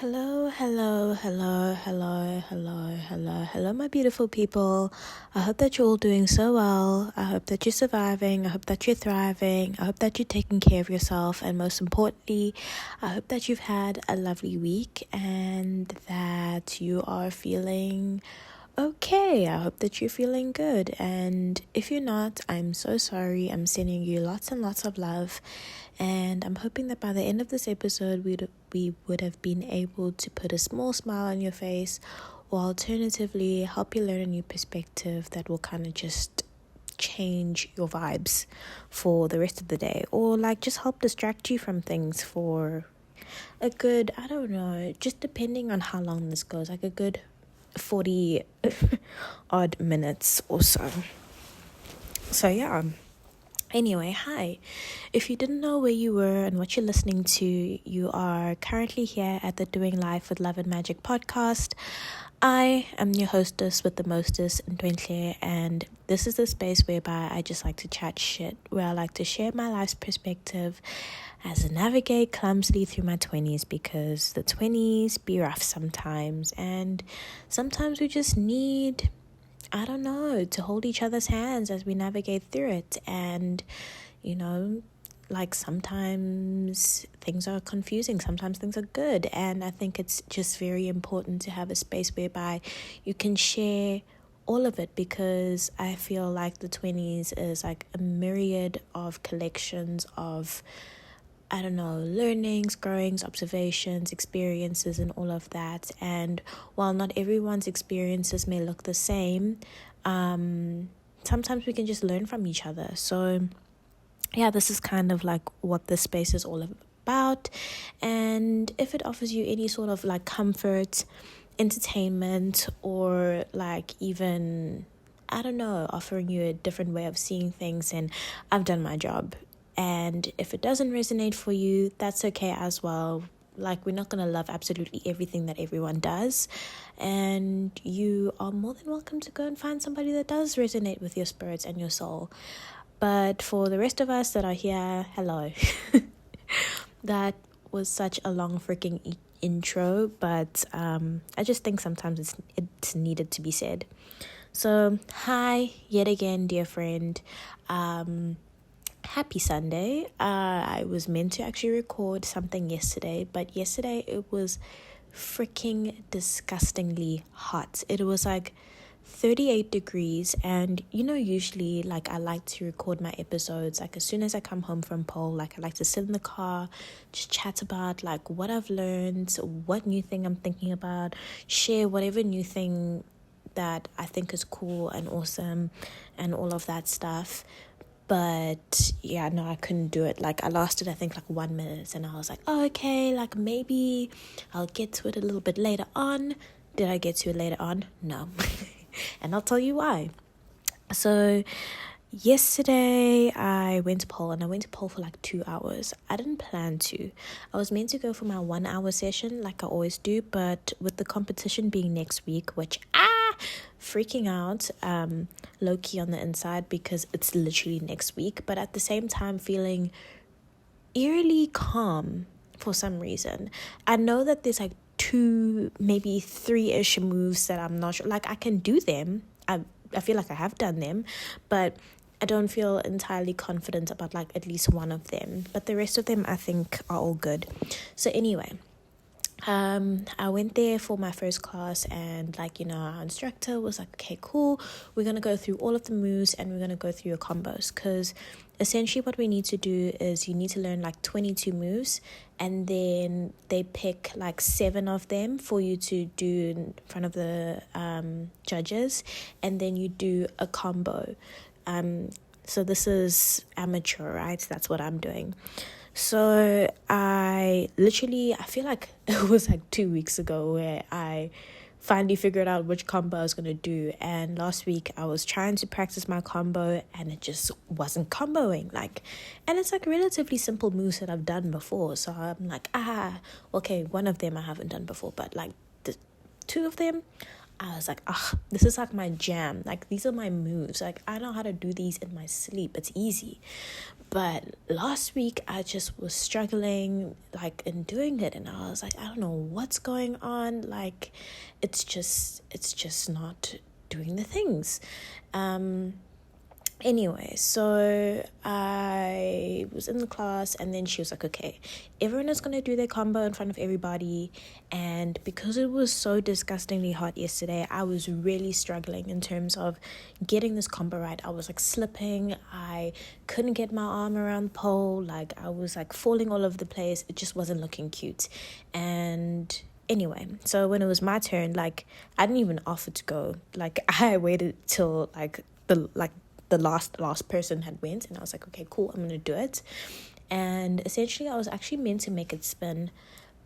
Hello, my beautiful people. I hope that you're all doing so well. I hope that you're surviving. I hope that you're thriving. I hope that you're taking care of yourself. And most importantly, I hope that you've had a lovely week and that you are feeling okay. I hope that you're feeling good. And if you're not, I'm so sorry. I'm sending you lots and lots of love. And I'm hoping that by the end of this episode, we would have been able to put a small smile on your face, or alternatively, help you learn a new perspective that will kind of just change your vibes for the rest of the day, or like just help distract you from things for a good, I don't know, just depending on how long this goes, like a good 40 odd minutes or so. So yeah. Anyway, hi. If you didn't know where you were and what you're listening to, you are currently here at the Doing Life with Love and Magic podcast. I am your hostess with the mostest, Ntwentle, and this is the space whereby I just like to chat shit, where I like to share my life's perspective as I navigate clumsily through my 20s, because the 20s be rough sometimes, and sometimes we just need, I don't know, to hold each other's hands as we navigate through it. And, you know, like sometimes things are confusing, sometimes things are good. And I think it's just very important to have a space whereby you can share all of it, because I feel like the 20s is like a myriad of collections of, I don't know, learnings, growings, observations, experiences, and all of that. And while not everyone's experiences may look the same, sometimes we can just learn from each other. So yeah, this is kind of like what this space is all about. And if it offers you any sort of like comfort, entertainment, or like even, I don't know, offering you a different way of seeing things, and I've done my job. And if it doesn't resonate for you, that's okay as well. Like, we're not going to love absolutely everything that everyone does. And you are more than welcome to go and find somebody that does resonate with your spirits and your soul. But for the rest of us that are here, hello. That was such a long freaking intro, but I just think sometimes it's needed to be said. So, hi, yet again, dear friend. Happy Sunday. I was meant to actually record something yesterday, but yesterday it was freaking disgustingly hot. It was like 38 degrees, and you know, usually like I like to record my episodes like as soon as I come home from pole. Like I like to sit in the car, just chat about like what I've learned, what new thing I'm thinking about, share whatever new thing that I think is cool and awesome and all of that stuff. But yeah, no, I couldn't do it. Like I lasted, I think, like 1 minute, and I was like, oh, okay, like maybe I'll get to it a little bit later on. Did I get to it later on? No. And I'll tell you why. So yesterday I went to pole, and I went to pole for like 2 hours. I didn't plan to. I was meant to go for my 1 hour session like I always do, but with the competition being next week, which freaking out, low-key on the inside, because it's literally next week, but at the same time feeling eerily calm for some reason. I know that there's like 2, maybe 3-ish moves that I'm not sure, like I can do them. I feel like I have done them, but I don't feel entirely confident about like at least one of them, but the rest of them I think are all good. So anyway, I went there for my first class, and like, you know, our instructor was like, okay, cool, we're going to go through all of the moves and we're going to go through your combos, because essentially what we need to do is you need to learn like 22 moves, and then they pick like 7 of them for you to do in front of the judges, and then you do a combo. So this is amateur, right? That's what I'm doing. So I feel like it was like 2 weeks ago where I finally figured out which combo I was going to do. And last week I was trying to practice my combo, and it just wasn't comboing. Like, and it's like relatively simple moves that I've done before. So I'm like, okay, one of them I haven't done before, but like the 2 of them, I was like, this is like my jam. Like, these are my moves. Like, I know how to do these in my sleep. It's easy. But last week, I just was struggling, like, in doing it. And I was like, I don't know what's going on. Like, it's just not doing the things. Anyway, so I was in the class, and then she was like, okay, everyone is going to do their combo in front of everybody. And because it was so disgustingly hot yesterday, I was really struggling in terms of getting this combo right. I was like slipping. I couldn't get my arm around the pole. Like, I was like falling all over the place. It just wasn't looking cute. And anyway, so when it was my turn, like, I didn't even offer to go. Like, I waited till the last person had went, and I was like, okay, cool, I'm gonna do it. And essentially I was actually meant to make it spin,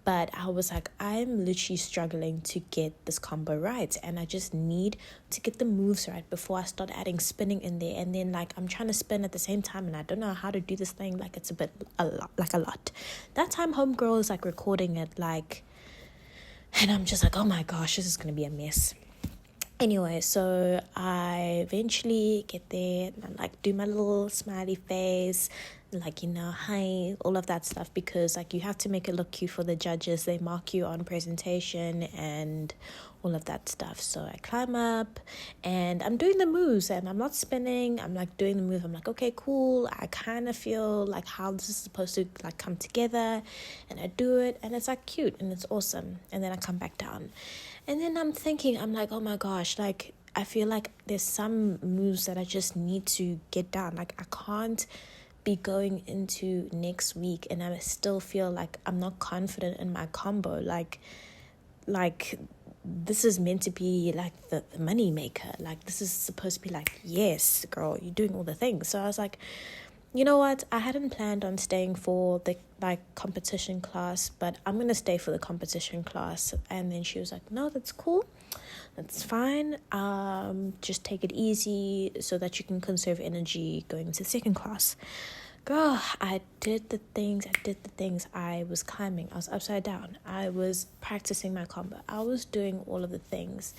but I was like, I'm literally struggling to get this combo right, and I just need to get the moves right before I start adding spinning in there. And then, like, I'm trying to spin at the same time, and I don't know how to do this thing. Like, it's a lot. That time homegirl is like recording it, like, and I'm just like, oh my gosh, this is gonna be a mess. Anyway, so I eventually get there and I like do my little smiley face, like, you know, hi, all of that stuff, because like you have to make it look cute for the judges. They mark you on presentation and all of that stuff. So I climb up and I'm doing the moves, and I'm not spinning. I'm like doing the move. I'm like, okay, cool. I kind of feel like how this is supposed to like come together, and I do it, and it's like cute and it's awesome. And then I come back down. And then I'm thinking, I'm like, oh my gosh, like, I feel like there's some moves that I just need to get down. Like, I can't be going into next week and I still feel like I'm not confident in my combo. Like this is meant to be like the money maker. Like, this is supposed to be like, yes, girl, you're doing all the things. So I was like, you know what? I hadn't planned on staying for the like competition class, but I'm gonna stay for the competition class. And then she was like, no, that's cool. That's fine. Just take it easy so that you can conserve energy going into the second class. Girl, I did the things. I was climbing. I was upside down. I was practicing my combo. I was doing all of the things.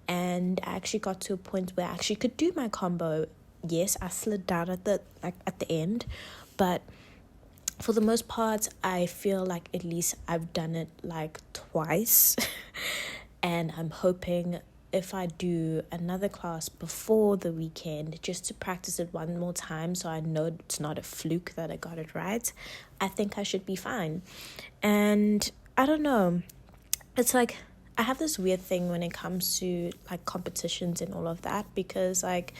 And I actually got to a point where I actually could do my combo. Yes, I slid down at the end, but for the most part, I feel like at least I've done it like twice. And I'm hoping if I do another class before the weekend, just to practice it one more time so I know it's not a fluke that I got it right, I think I should be fine. And I don't know, it's like I have this weird thing when it comes to like competitions and all of that, because like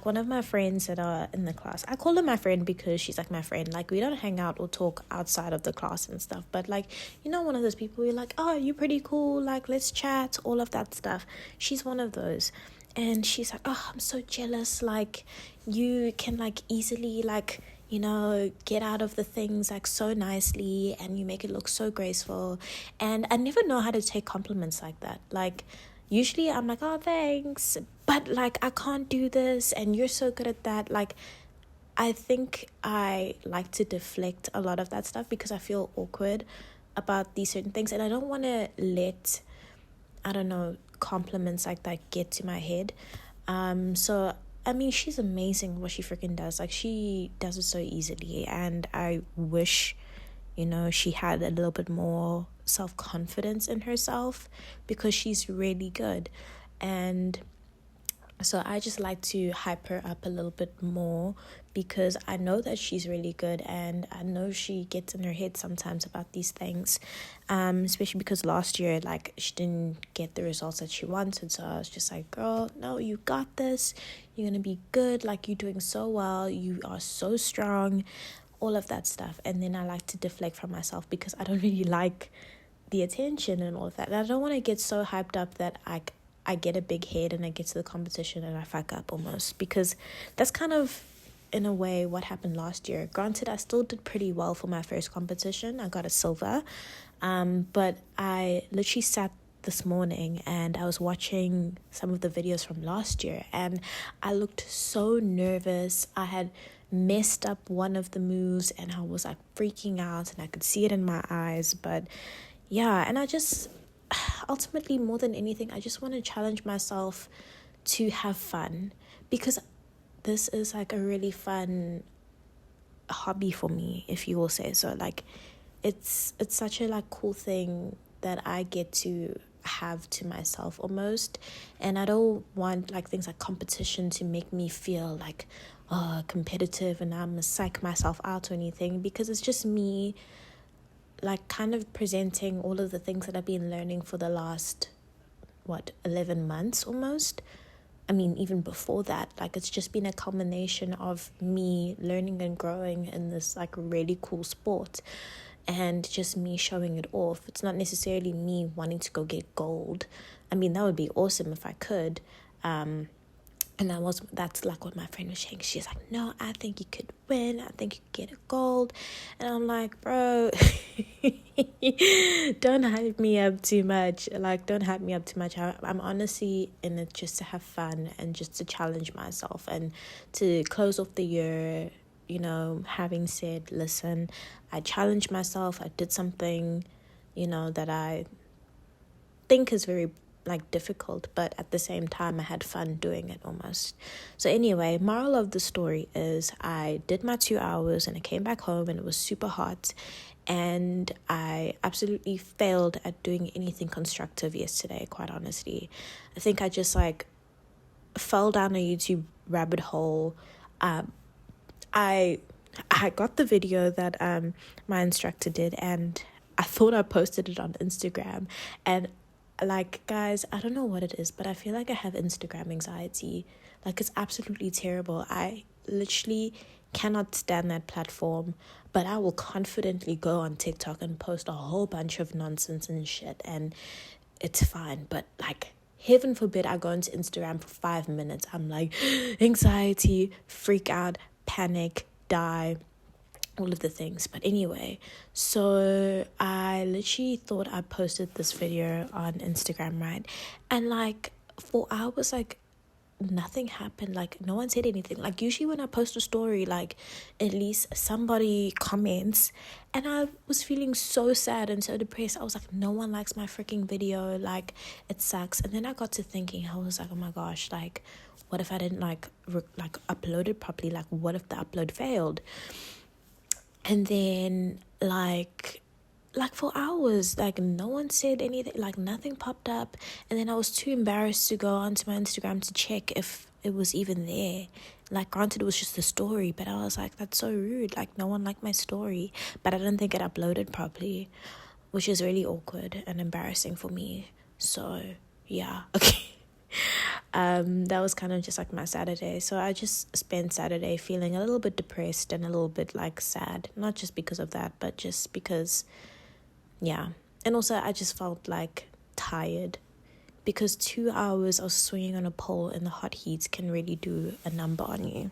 one of my friends that are in the class, I call her my friend because she's like my friend. Like, we don't hang out or talk outside of the class and stuff, but like, you know, one of those people you're like, oh, you're pretty cool, like, let's chat, all of that stuff. She's one of those. And she's like, oh, I'm so jealous, like, you can like easily like, you know, get out of the things like so nicely, and you make it look so graceful. And I never know how to take compliments like that. Like, usually I'm like, oh, thanks, but like, I can't do this and you're so good at that. Like, I think I like to deflect a lot of that stuff because I feel awkward about these certain things, and I don't want to let, I don't know, compliments like that get to my head. So I mean, she's amazing what she freaking does. Like, she does it so easily, and I wish, you know, she had a little bit more self-confidence in herself, because she's really good. And so I just like to hype her up a little bit more, because I know that she's really good, and I know she gets in her head sometimes about these things, especially because last year, like, she didn't get the results that she wanted. So I was just like, girl, no, you got this, you're gonna be good, like, you're doing so well, you are so strong, all of that stuff. And then I like to deflect from myself because I don't really like the attention and all of that. And I don't want to get so hyped up that I get a big head and I get to the competition and I fuck up almost, because that's kind of in a way what happened last year. Granted, I still did pretty well for my first competition. I got a silver, but I literally sat this morning and I was watching some of the videos from last year, and I looked so nervous. I had messed up one of the moves and I was like freaking out, and I could see it in my eyes. But yeah, and I just ultimately, more than anything, I just want to challenge myself to have fun, because this is like a really fun hobby for me, if you will say so. Like, it's such a like cool thing that I get to have to myself almost, and I don't want like things like competition to make me feel like competitive and I'm gonna psych myself out or anything, because it's just me like kind of presenting all of the things that I've been learning for the last 11 months almost. I mean, even before that, like, it's just been a culmination of me learning and growing in this like really cool sport, and just me showing it off. It's not necessarily me wanting to go get gold. I mean, that would be awesome if I could. And that's like what my friend was saying. She's like, no, I think you could win. I think you could get a gold. And I'm like, bro, don't hype me up too much. Like, don't hype me up too much. I'm honestly in it just to have fun and just to challenge myself and to close off the year, you know, having said, listen, I challenged myself. I did something, you know, that I think is very like difficult, but at the same time I had fun doing it almost. So anyway, moral of the story is I did my 2 hours and I came back home and it was super hot, and I absolutely failed at doing anything constructive yesterday, quite honestly. I think I just like fell down a YouTube rabbit hole. I got the video that my instructor did, and I thought I posted it on Instagram, and like, guys, I don't know what it is, but I feel like I have Instagram anxiety. Like, it's absolutely terrible. I literally cannot stand that platform, but I will confidently go on TikTok and post a whole bunch of nonsense and shit, and it's fine. But like, heaven forbid I go into Instagram for 5 minutes, I'm like, anxiety, freak out, panic, die, all of the things. But anyway, so I literally thought I posted this video on Instagram, right? And like, for hours, like, nothing happened. Like, no one said anything. Like, usually when I post a story, like, at least somebody comments, and I was feeling so sad and so depressed. I was like, no one likes my freaking video, like, it sucks. And then I got to thinking, I was like, oh my gosh, like, what if I didn't like upload it properly? Like, what if the upload failed? And then like for hours, like, no one said anything, like, nothing popped up. And then I was too embarrassed to go onto my Instagram to check if it was even there. Like, granted, it was just a story, but I was like, that's so rude. Like, no one liked my story, but I didn't think it uploaded properly, which is really awkward and embarrassing for me. So yeah, okay. That was kind of just like my Saturday. So I just spent Saturday feeling a little bit depressed and a little bit like sad, not just because of that, but just because, yeah. And also I just felt like tired, because 2 hours of swinging on a pole in the hot heat can really do a number on you.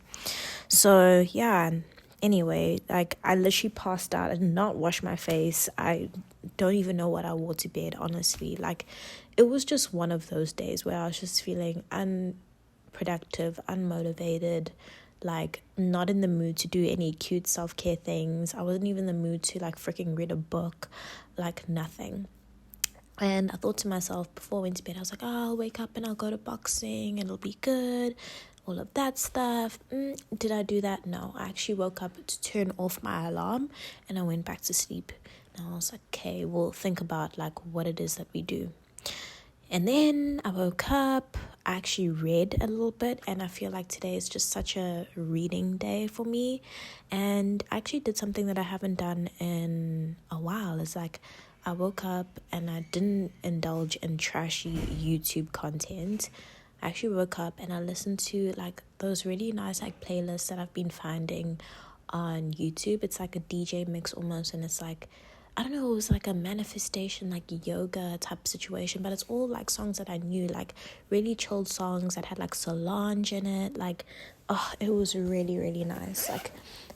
So yeah, anyway, like, I literally passed out and not washed my face. I don't even know what I wore to bed, honestly. Like, it was just one of those days where I was just feeling unproductive, unmotivated, like, not in the mood to do any cute self-care things. I wasn't even in the mood to like freaking read a book, like, nothing. And I thought to myself before I went to bed, I was like, oh, I'll wake up and I'll go to boxing and it'll be good, all of that stuff. Did I do that? No. I actually woke up to turn off my alarm and I went back to sleep. And I was like, okay, we'll think about like what it is that we do. And then I woke up, I actually read a little bit, and I feel like today is just such a reading day for me. And I actually did something that I haven't done in a while. It's like, I woke up and I didn't indulge in trashy YouTube content. I actually woke up and I listened to like those really nice like playlists that I've been finding on YouTube. It's like a DJ mix almost, and it's like, I don't know, it was like a manifestation, like yoga type situation, but it's all like songs that I knew, like really chilled songs that had like Solange in it. Like, oh, it was really, really nice. Like,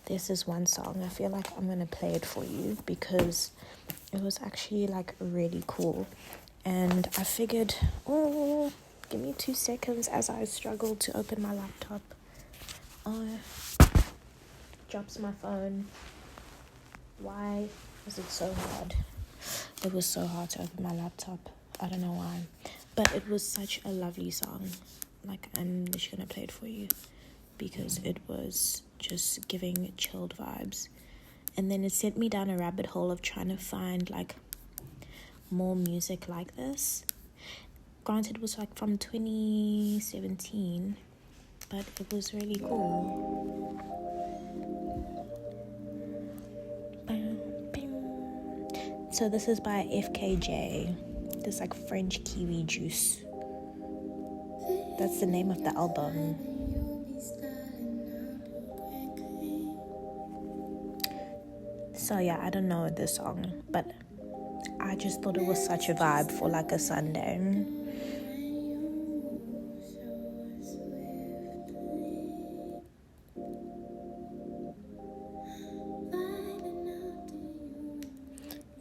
there's this one song, I feel like I'm gonna play it for you because it was actually like really cool. And I figured, oh, give me 2 seconds as I struggle to open my laptop. Oh, drops my phone. Why was it so hard? It was so hard to open my laptop. I don't know why, but it was such a lovely song. Like, I'm just gonna play it for you because it was just giving chilled vibes. And then it sent me down a rabbit hole of trying to find like more music like this. Granted, it was like from 2017, but it was really cool. So this is by FKJ. This like French kiwi juice. That's the name of the album. So yeah, I don't know this song, but I just thought it was such a vibe for like a Sunday.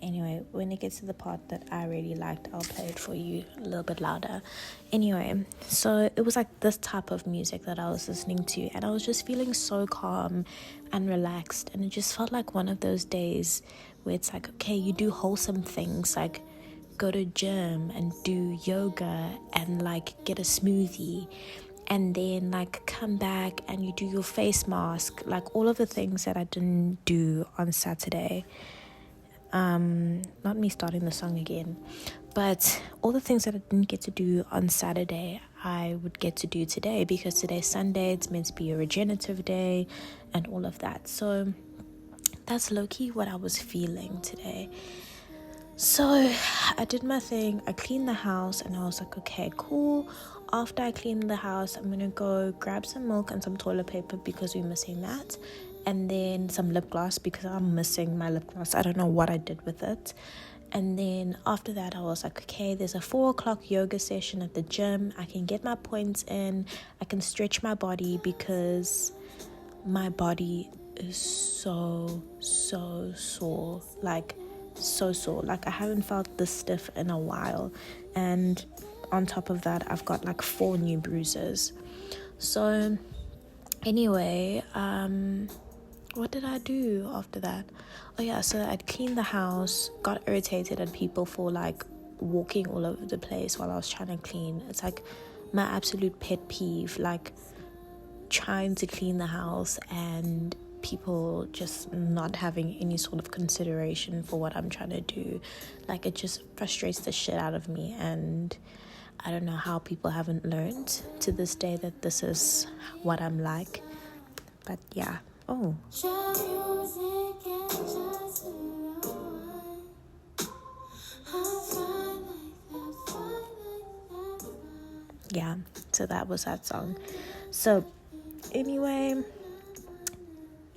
Anyway, when it gets to the part that I really liked, I'll play it for you a little bit louder. Anyway, so it was like this type of music that I was listening to, and I was just feeling so calm and relaxed, and it just felt like one of those days where it's like, okay, you do wholesome things like go to gym and do yoga and like get a smoothie, and then like come back and you do your face mask, like all of the things that I didn't do on Saturday. Not me starting the song again, but all the things that I didn't get to do on Saturday, I would get to do today, because today's Sunday, it's meant to be a regenerative day and all of that. So that's low-key what I was feeling today. So I did my thing, I cleaned the house, and I was like, okay, cool. After I clean the house, I'm gonna go grab some milk and some toilet paper because we're missing that, and then some lip gloss because I'm missing my lip gloss. I don't know what I did with it. And then after that, I was like, okay, there's a 4:00 yoga session at the gym. I can get my points in, I can stretch my body because my body is so sore, like so sore. Like, I haven't felt this stiff in a while, and on top of that, I've got like 4 new bruises. So anyway, what did I do after that? Oh yeah, so I'd cleaned the house, got irritated at people for like walking all over the place while I was trying to clean. It's like my absolute pet peeve, like trying to clean the house and people just not having any sort of consideration for what I'm trying to do. Like, it just frustrates the shit out of me, and I don't know how people haven't learned to this day that this is what I'm like. But yeah. Oh. Yeah, so that was that song. So anyway,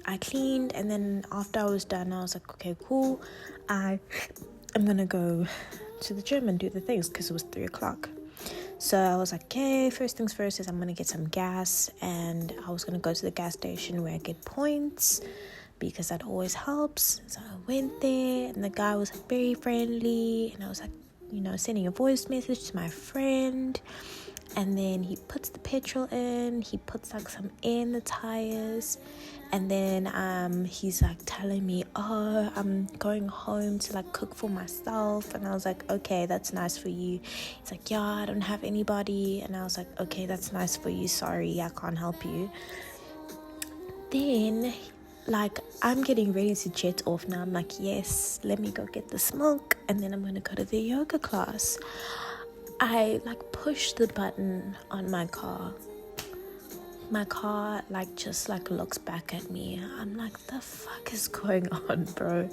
I cleaned, and then after I was done, I was like, okay, cool. I'm gonna go to the gym and do the things because it was 3:00. So I was like, okay, first things first is I'm gonna get some gas, and I was gonna go to the gas station where I get points because that always helps. So I went there, and the guy was very friendly, and I was like, sending a voice message to my friend. And then he puts the petrol in, he puts like some air in the tires, and then he's like telling me, oh, I'm going home to like cook for myself. And I was like, okay, that's nice for you. He's like, yeah, I don't have anybody. And I was like, okay, that's nice for you, sorry, I can't help you. Then like, I'm getting ready to jet off now. I'm like, yes, let me go get this milk, and then I'm gonna go to the yoga class. I like pushed the button on my car. My car like just like looks back at me. I'm like, the fuck is going on, bro?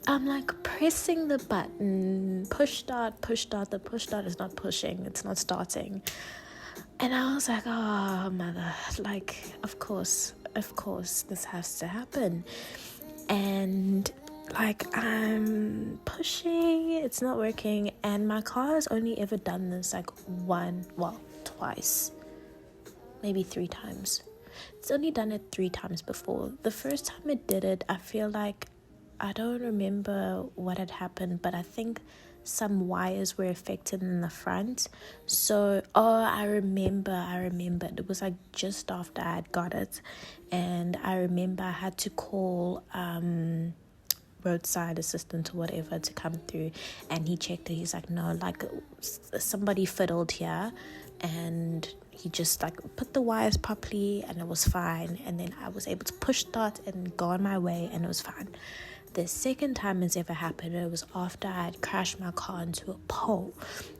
I'm like pressing the button, push start. The push start is not pushing, it's not starting. And I was like, oh mother, like of course this has to happen. And like, I'm pushing, it's not working, and my car has only ever done this like twice, maybe 3 times. It's only done it 3 times before. The first time it did it, I feel like, I don't remember what had happened, but I think some wires were affected in the front. So, I remember, it was like just after I had got it, and I remember I had to call, roadside assistant or whatever to come through, and he checked it. He's like, no, like somebody fiddled here, and he just like put the wires properly and it was fine. And then I was able to push start and go on my way, and it was fine. The second time it's ever happened, it was after I had crashed my car into a pole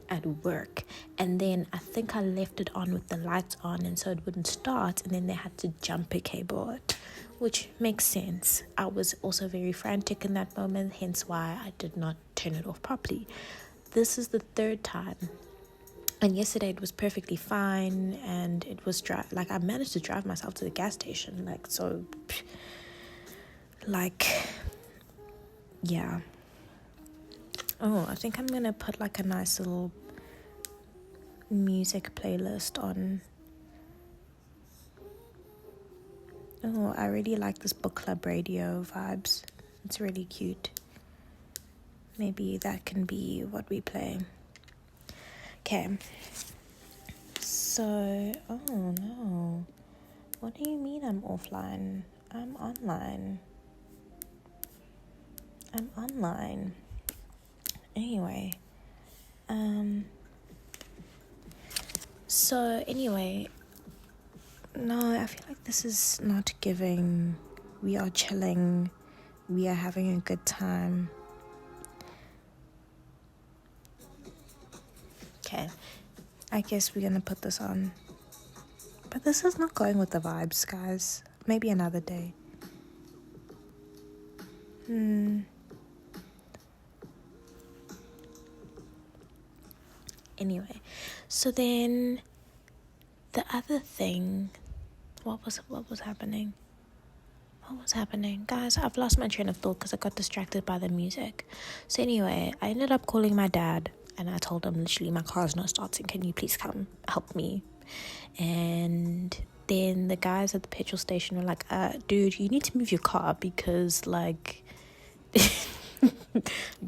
at work, and then I think I left it on with the lights on, and so it wouldn't start, and then they had to jumper cable it, which makes sense. I was also very frantic in that moment, hence why I did not turn it off properly. This is the third time, and yesterday it was perfectly fine, and it was like I managed to drive myself to the gas station, like, so like, yeah. Oh, I think I'm gonna put like a nice little music playlist on. Oh, I really like this book club radio vibes. It's really cute. Maybe that can be what we play. Okay. So, oh no. What do you mean I'm offline? I'm online. Anyway, so anyway, no, I feel like this is not giving. We are chilling, we are having a good time. Okay, I guess we're gonna put this on, but this is not going with the vibes, guys. Maybe another day. Anyway, so then the other thing, what was happening? Guys, I've lost my train of thought because I got distracted by the music. So anyway, I ended up calling my dad, and I told him, literally, my car's not starting. Can you please come help me? And then the guys at the petrol station were like, dude, you need to move your car because, like,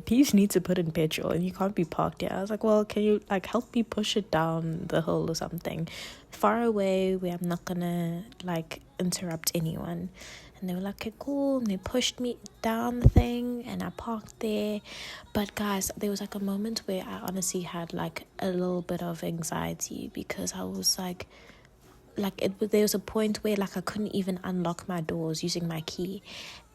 peeps need to put in petrol and you can't be parked here. I was like, well, can you like help me push it down the hill or something far away where I'm not gonna like interrupt anyone? And they were like, okay, cool. And they pushed me down the thing and I parked there. But guys, there was like a moment where I honestly had like a little bit of anxiety because I was like there was a point where like I couldn't even unlock my doors using my key,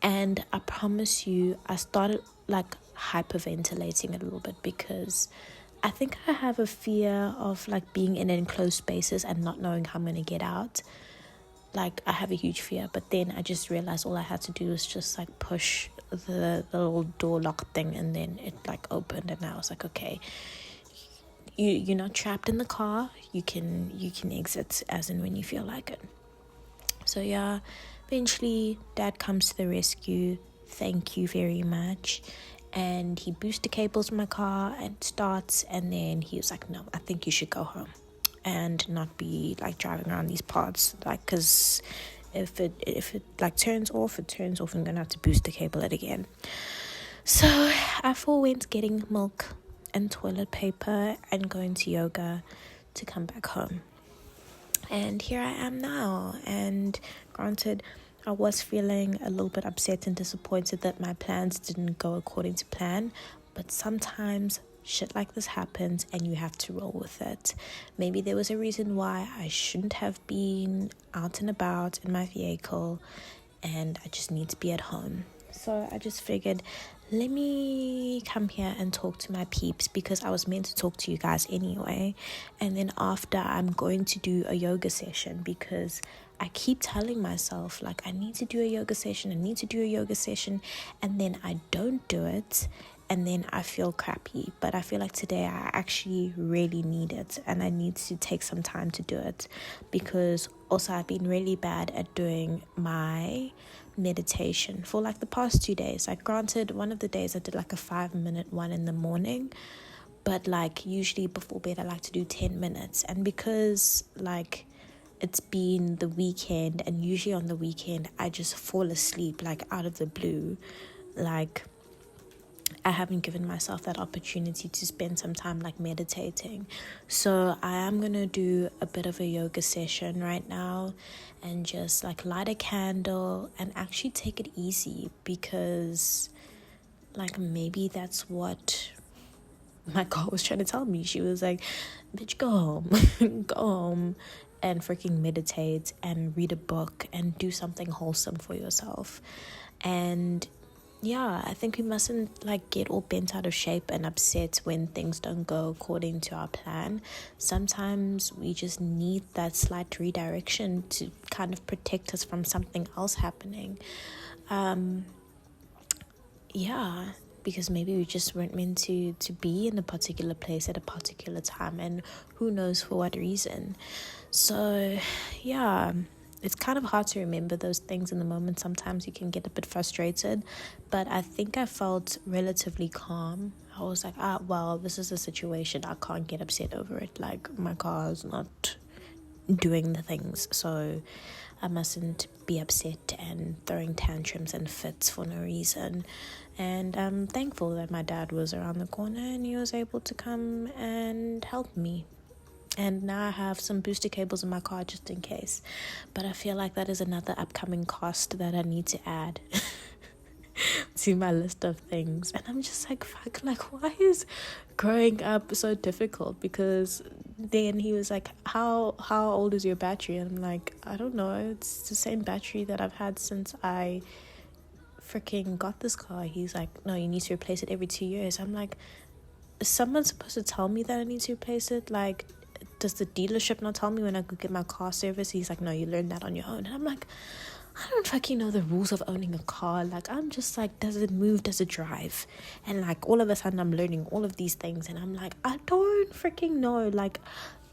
and I promise you I started like hyperventilating a little bit because I think I have a fear of like being in enclosed spaces and not knowing how I'm gonna get out. Like I have a huge fear, but then I just realized all I had to do was just like push the little door lock thing, and then it like opened, and I was like, okay, you're not trapped in the car. You can exit as and when you feel like it. So yeah, eventually dad comes to the rescue. Thank you very much. And he booster cables my car and starts, and then he was like, no, I think you should go home and not be like driving around these parts, like, because if it like turns off, I'm gonna have to booster cable it again. So I forewent getting milk and toilet paper and going to yoga to come back home. And here I am now. And granted, I was feeling a little bit upset and disappointed that my plans didn't go according to plan. But sometimes shit like this happens and you have to roll with it. Maybe there was a reason why I shouldn't have been out and about in my vehicle, and I just need to be at home. So I just figured, let me come here and talk to my peeps because I was meant to talk to you guys anyway. And then after, I'm going to do a yoga session because I keep telling myself, like, I need to do a yoga session. And then I don't do it. And then I feel crappy. But I feel like today I actually really need it. And I need to take some time to do it. Because also I've been really bad at doing my meditation for like the past 2 days. Like granted, one of the days I did like a 5-minute one in the morning. But like usually before bed I like to do 10 minutes. And because like it's been the weekend, and usually on the weekend I just fall asleep like out of the blue. Like I haven't given myself that opportunity to spend some time like meditating. So I am going to do a bit of a yoga session right now and just like light a candle and actually take it easy because like, maybe that's what my girl was trying to tell me. She was like, bitch, go home. Go home and freaking meditate and read a book and do something wholesome for yourself. And yeah, I think we mustn't like get all bent out of shape and upset when things don't go according to our plan. Sometimes we just need that slight redirection to kind of protect us from something else happening. Yeah, because maybe we just weren't meant to be in a particular place at a particular time, and who knows for what reason. So yeah, it's kind of hard to remember those things in the moment. Sometimes you can get a bit frustrated, but I think I felt relatively calm. I was like, well, this is a situation, I can't get upset over it. Like, my car's not doing the things, so I mustn't be upset and throwing tantrums and fits for no reason. And I'm thankful that my dad was around the corner and he was able to come and help me. And now I have some booster cables in my car just in case. But I feel like that is another upcoming cost that I need to add to my list of things. And I'm just like, fuck, like, why is growing up so difficult? Because then he was like, how old is your battery? And I'm like, I don't know, it's the same battery that I've had since I freaking got this car. He's like, no, you need to replace it every 2 years. I'm like, is someone supposed to tell me that I need to replace it? Like, does the dealership not tell me when I go get my car service? He's like, no, you learn that on your own. And I'm like, I don't fucking know the rules of owning a car. Like, I'm just like, does it move? Does it drive? And like, all of a sudden I'm learning all of these things, and I'm like, I don't freaking know. Like,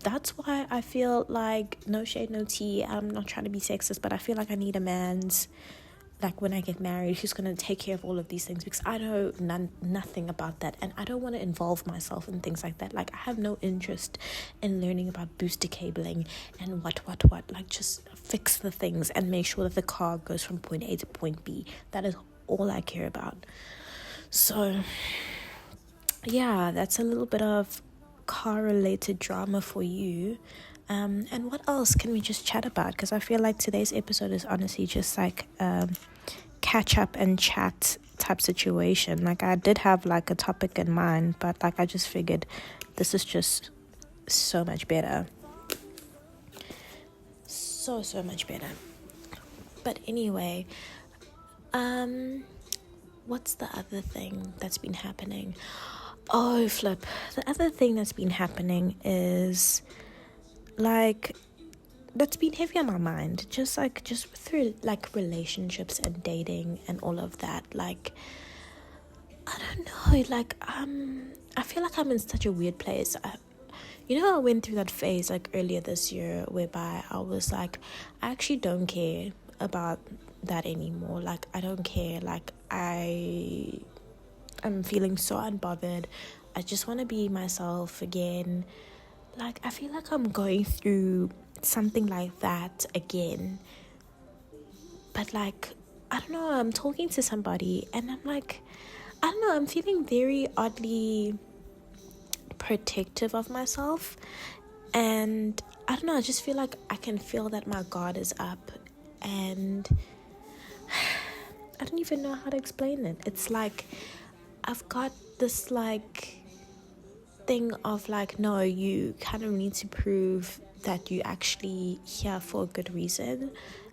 that's why I feel like, no shade, no tea, I'm not trying to be sexist, but I feel like I need a man's, like, when I get married, who's going to take care of all of these things, because I know nothing about that, and I don't want to involve myself in things like that. Like, I have no interest in learning about booster cabling and what, like, just fix the things and make sure that the car goes from point A to point B. That is all I care about. So yeah, that's a little bit of car related drama for you. And what else can we just chat about? Because I feel like today's episode is honestly just like catch up and chat type situation. Like, I did have like a topic in mind, but like, I just figured this is just so much better. So much better. But anyway, what's the other thing that's been happening? Oh, flip. The other thing that's been happening is, like, that's been heavy on my mind, just through like relationships and dating and all of that. Like, I don't know, like, I feel like I'm in such a weird place. I went through that phase like earlier this year whereby I was like, I actually don't care about that anymore. Like, I don't care. Like, I'm feeling so unbothered. I just want to be myself again. Like, I feel like I'm going through something like that again. But like, I don't know, I'm talking to somebody and I'm like, I don't know, I'm feeling very oddly protective of myself. And I don't know, I just feel like I can feel that my guard is up. And I don't even know how to explain it. It's like, I've got this like thing of like, no, you kind of need to prove that you actually here for a good reason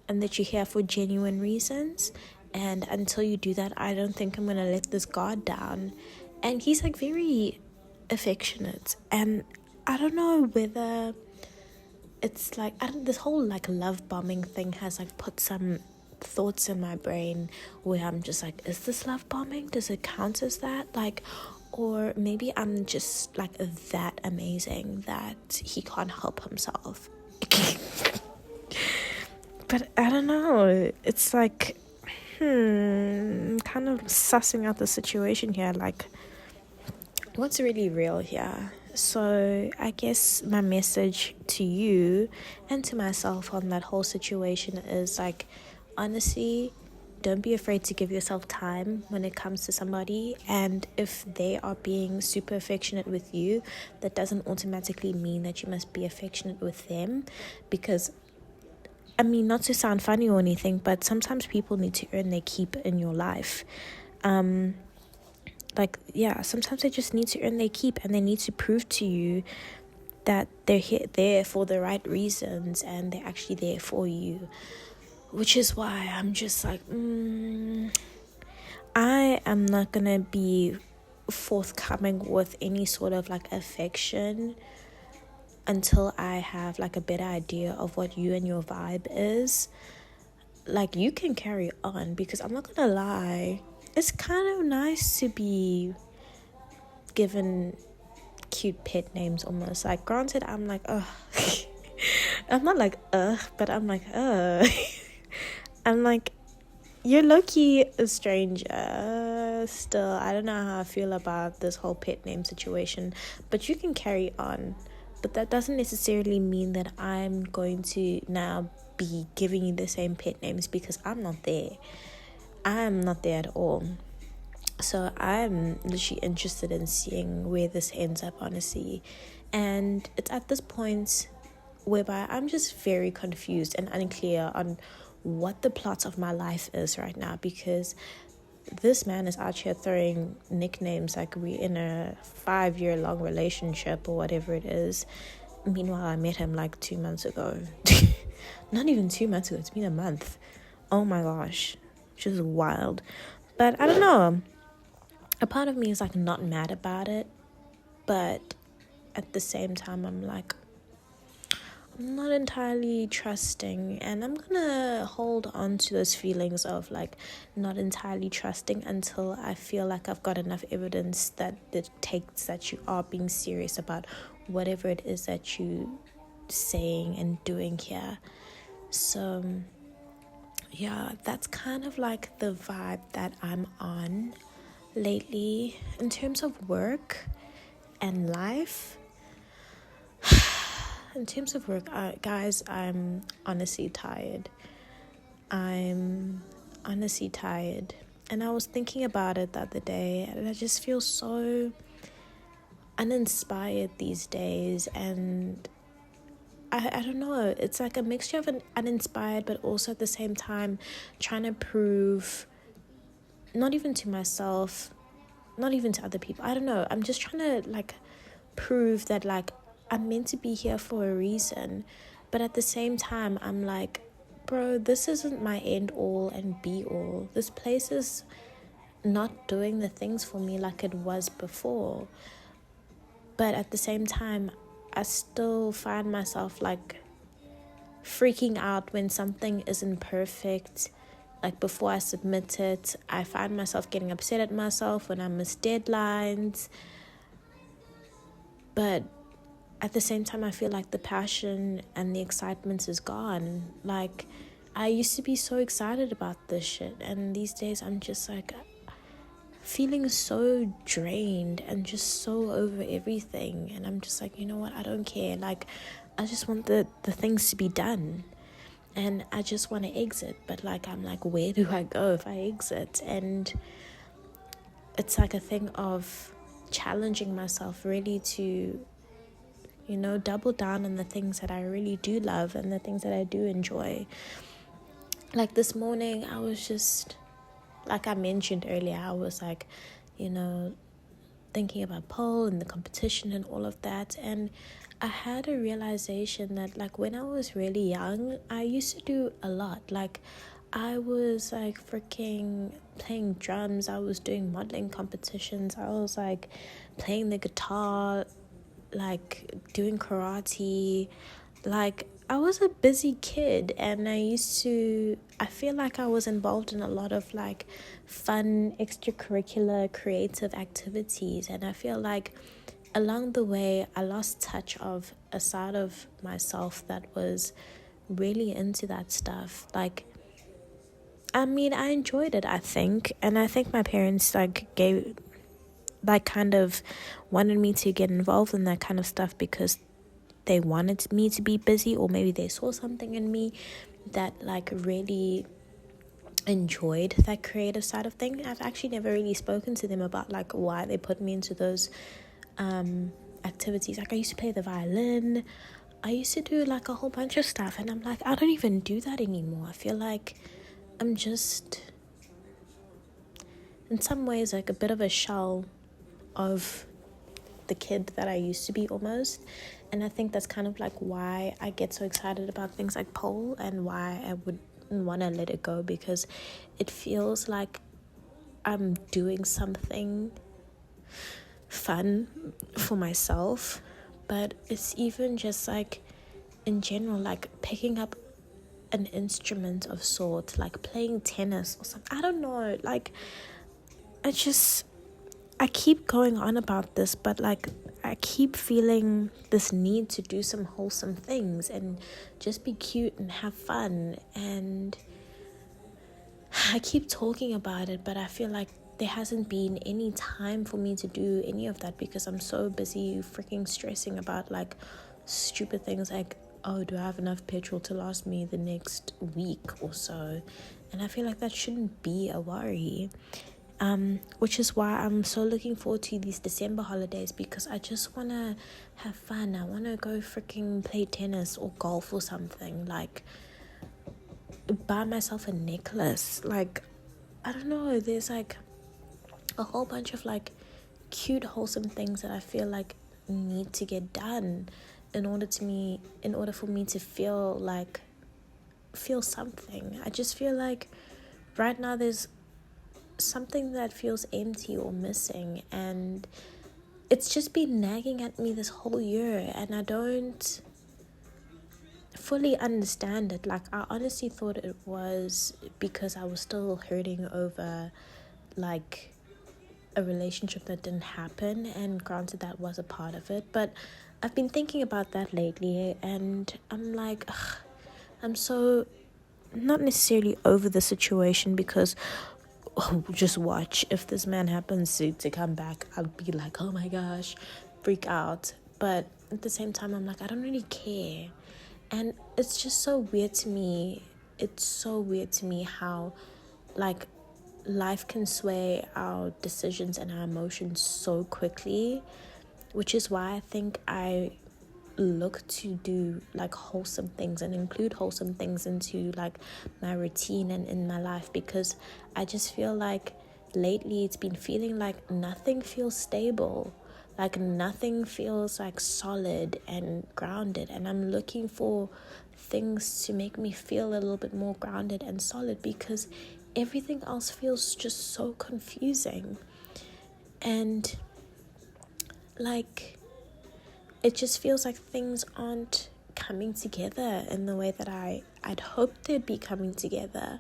and that you're here for genuine reasons. And until you do that, I don't think I'm gonna let this guard down. And he's like very affectionate, and I don't know whether it's like, this whole like love bombing thing has like put some thoughts in my brain where I'm just like, is this love bombing? Does it count as that? Like, or maybe I'm just like that amazing that he can't help himself. But I don't know, it's like, I'm kind of sussing out the situation here, like, what's really real here? So I guess my message to you and to myself on that whole situation is like, honestly, don't be afraid to give yourself time when it comes to somebody. And if they are being super affectionate with you, that doesn't automatically mean that you must be affectionate with them. Because, I mean, not to sound funny or anything, but sometimes people need to earn their keep in your life. Like, yeah, sometimes they just need to earn their keep, and they need to prove to you that they're there for the right reasons, and they're actually there for you. Which is why I'm just like, I am not gonna be forthcoming with any sort of like affection until I have like a better idea of what you and your vibe is. Like, you can carry on, because I'm not gonna lie, it's kind of nice to be given cute pet names almost. Like, granted, I'm like, ugh. I'm not like, ugh, but I'm like, ugh. I'm like, you're low-key a stranger still. I don't know how I feel about this whole pet name situation, but you can carry on. But that doesn't necessarily mean that I'm going to now be giving you the same pet names, because I'm not there. I'm not there at all. So I'm literally interested in seeing where this ends up, honestly. And it's at this point whereby I'm just very confused and unclear on what the plot of my life is right now, because this man is out here throwing nicknames like we're in a 5-year long relationship or whatever it is. Meanwhile, I met him like 2 months ago. Not even 2 months ago, it's been a month. Oh my gosh, just wild. But I don't know, a part of me is like not mad about it, but at the same time I'm like, I'm not entirely trusting, and I'm gonna hold on to those feelings of like not entirely trusting until I feel like I've got enough evidence that it takes that you are being serious about whatever it is that you saying and doing here. So yeah, that's kind of like the vibe that I'm on lately in terms of work and life. In terms of work, guys, I'm honestly tired. And I was thinking about it the other day, and I just feel so uninspired these days. And I don't know, it's like a mixture of an uninspired, but also at the same time trying to prove, not even to myself, not even to other people, I don't know, I'm just trying to like prove that like I'm meant to be here for a reason. But at the same time, I'm like, bro, this isn't my end all and be all. This place is not doing the things for me like it was before. But at the same time, I still find myself like freaking out when something isn't perfect. Like before I submit it, I find myself getting upset at myself when I miss deadlines. But at the same time, I feel like the passion and the excitement is gone. Like, I used to be so excited about this shit, and these days I'm just like feeling so drained and just so over everything. And I'm just like, you know what, I don't care. Like, I just want the things to be done, and I just want to exit. But like, I'm like, where do I go if I exit? And it's like a thing of challenging myself really to, you know, double down on the things that I really do love and the things that I do enjoy. Like this morning, I was just, like I mentioned earlier, I was like, you know, thinking about pole and the competition and all of that. And I had a realization that like when I was really young, I used to do a lot. Like I was like freaking playing drums, I was doing modeling competitions, I was like playing the guitar, like doing karate. Like I was a busy kid, and I feel like I was involved in a lot of like fun extracurricular creative activities, and I feel like along the way I lost touch of a side of myself that was really into that stuff. Like, I mean, I enjoyed it, I think, and I think my parents kind of wanted me to get involved in that kind of stuff because they wanted me to be busy, or maybe they saw something in me that like really enjoyed that creative side of things. I've actually never really spoken to them about like why they put me into those activities. Like I used to play the violin, I used to do like a whole bunch of stuff, and I'm like, I don't even do that anymore. I feel like I'm just in some ways like a bit of a shell of the kid that I used to be almost. And I think that's kind of like why I get so excited about things like pole and why I would want to let it go, because it feels like I'm doing something fun for myself. But it's even just like in general, like picking up an instrument of sorts, like playing tennis or something. I don't know, like I keep going on about this, but like I keep feeling this need to do some wholesome things and just be cute and have fun. And I keep talking about it, but I feel like there hasn't been any time for me to do any of that because I'm so busy freaking stressing about like stupid things like, oh, do I have enough petrol to last me the next week or so? And I feel like that shouldn't be a worry. Which is why I'm so looking forward to these December holidays, because I just want to have fun. I want to go freaking play tennis or golf or something, like buy myself a necklace. Like, I don't know, there's like a whole bunch of like cute wholesome things that I feel like need to get done in order for me to feel something. I just feel like right now there's something that feels empty or missing, and it's just been nagging at me this whole year, and I don't fully understand it. Like, I honestly thought it was because I was still hurting over like a relationship that didn't happen, and granted that was a part of it, but I've been thinking about that lately, and I'm like, ugh, I'm so not necessarily over the situation, because just watch, if this man happens to come back, I'll be like, oh my gosh, freak out. But at the same time, I'm like, I don't really care. And it's just so weird to me. It's so weird to me how like life can sway our decisions and our emotions so quickly, which is why I think I look to do like wholesome things and include wholesome things into like my routine and in my life, because I just feel like lately it's been feeling like nothing feels stable, like nothing feels like solid and grounded, and I'm looking for things to make me feel a little bit more grounded and solid, because everything else feels just so confusing. And like it just feels like things aren't coming together in the way that I'd hoped they'd be coming together.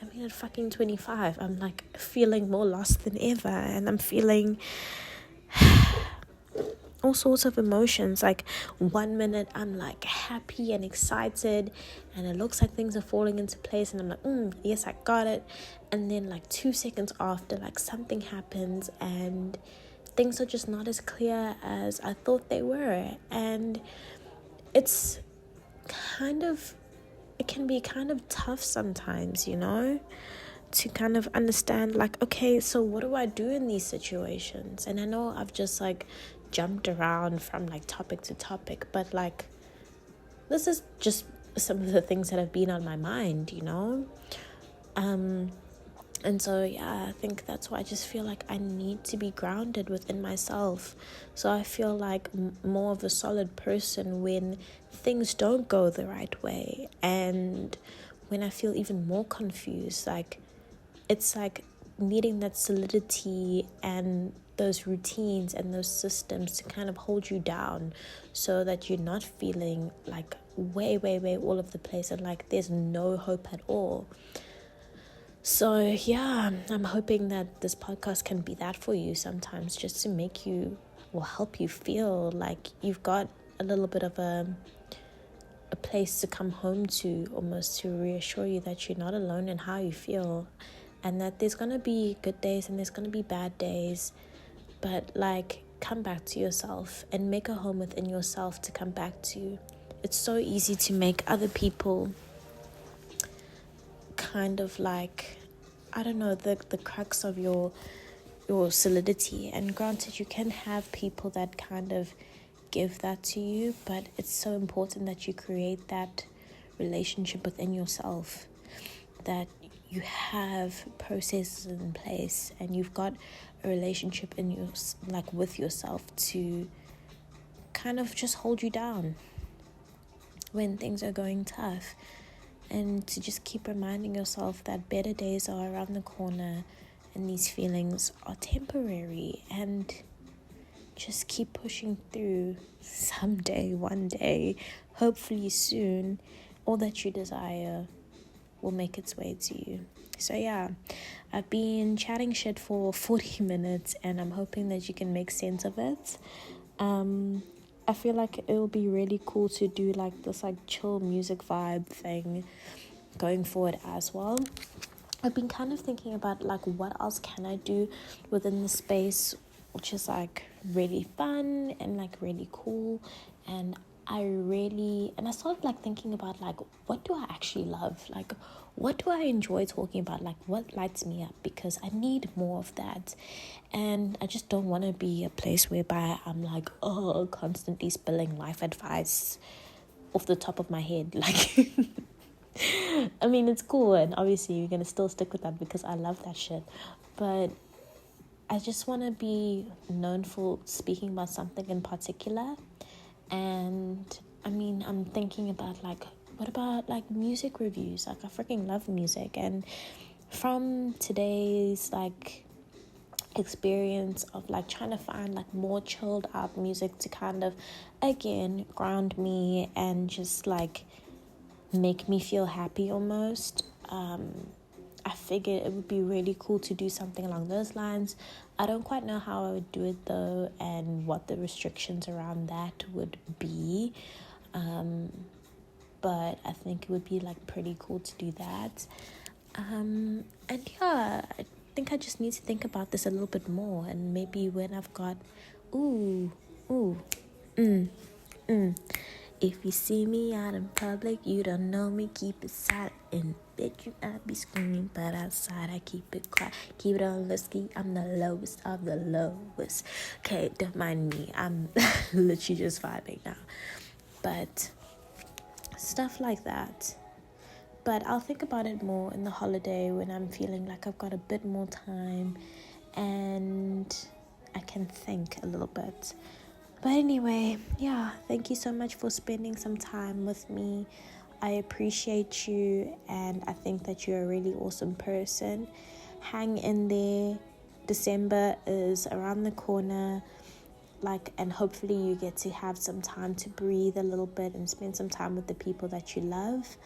I mean, at fucking 25, I'm like feeling more lost than ever, and I'm feeling all sorts of emotions. Like 1 minute I'm like happy and excited, and it looks like things are falling into place, and I'm like, yes, I got it. And then like 2 seconds after, like something happens and things are just not as clear as I thought they were. And it can be kind of tough sometimes, to kind of understand like, okay, so what do I do in these situations? And I know I've just like jumped around from like topic to topic, but like this is just some of the things that have been on my mind, And so, yeah, I think that's why I just feel like I need to be grounded within myself. So I feel like more of a solid person when things don't go the right way. And when I feel even more confused, like it's like needing that solidity and those routines and those systems to kind of hold you down, so that you're not feeling like way all over the place and like there's no hope at all. So yeah, I'm hoping that this podcast can be that for you sometimes, just to make you or help you feel like you've got a little bit of a place to come home to, almost to reassure you that you're not alone in how you feel, and that there's going to be good days and there's going to be bad days, but like come back to yourself and make a home within yourself to come back to. It's so easy to make other people kind of like, I don't know, the crux of your solidity. And granted, you can have people that kind of give that to you, but it's so important that you create that relationship within yourself, that you have processes in place and you've got a relationship in your, like, with yourself to kind of just hold you down when things are going tough, and to just keep reminding yourself that better days are around the corner and these feelings are temporary, and just keep pushing through. Someday, one day, hopefully soon, all that you desire will make its way to you. So yeah, I've been chatting shit for 40 minutes and I'm hoping that you can make sense of it. I feel like it will be really cool to do like this like chill music vibe thing going forward as well. I've been kind of thinking about like what else can I do within the space which is like really fun and like really cool, and I started like thinking about like what do I actually love, like what do I enjoy talking about, like what lights me up, because I need more of that. And I just don't want to be a place whereby I'm like constantly spilling life advice off the top of my head. Like I mean, it's cool, and obviously you're gonna still stick with that because I love that shit, but I just want to be known for speaking about something in particular. And I mean, I'm thinking about like, what about like music reviews? Like, I freaking love music, and from today's like experience of like trying to find like more chilled out music to kind of again ground me and just like make me feel happy almost, I figured it would be really cool to do something along those lines. I don't quite know how I would do it though, and what the restrictions around that would be, but I think it would be like pretty cool to do that. And yeah, I think I just need to think about this a little bit more, and maybe when I've got if you see me out in public, you don't know me, keep it silent. And bet you I be screaming, but outside I keep it quiet. Keep it on low ski, I'm the lowest of the lowest. Okay, don't mind me, I'm literally just vibing now. But stuff like that. But I'll think about it more in the holiday when I'm feeling like I've got a bit more time and I can think a little bit. But anyway, yeah, thank you so much for spending some time with me. I appreciate you, and I think that you're a really awesome person. Hang in there. December is around the corner, and hopefully you get to have some time to breathe a little bit and spend some time with the people that you love.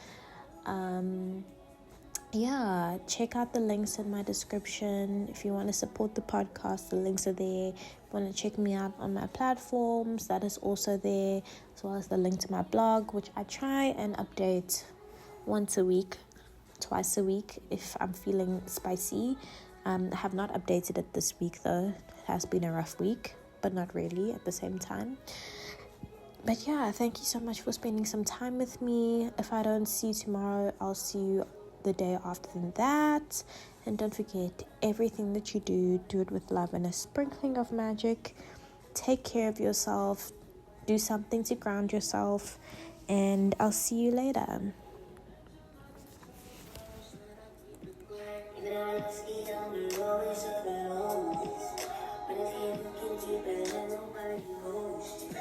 Yeah, check out the links in my description. If you want to support the podcast, the links are there. If you want to check me out on my platforms, that is also there, as well as the link to my blog, which I try and update once a week, twice a week if I'm feeling spicy. I have not updated it this week though. It has been a rough week, but not really at the same time. But yeah, thank you so much for spending some time with me. If I don't see you tomorrow, I'll see you the day after that. And don't forget, everything that you do it with love and a sprinkling of magic. Take care of yourself, do something to ground yourself, and I'll see you later.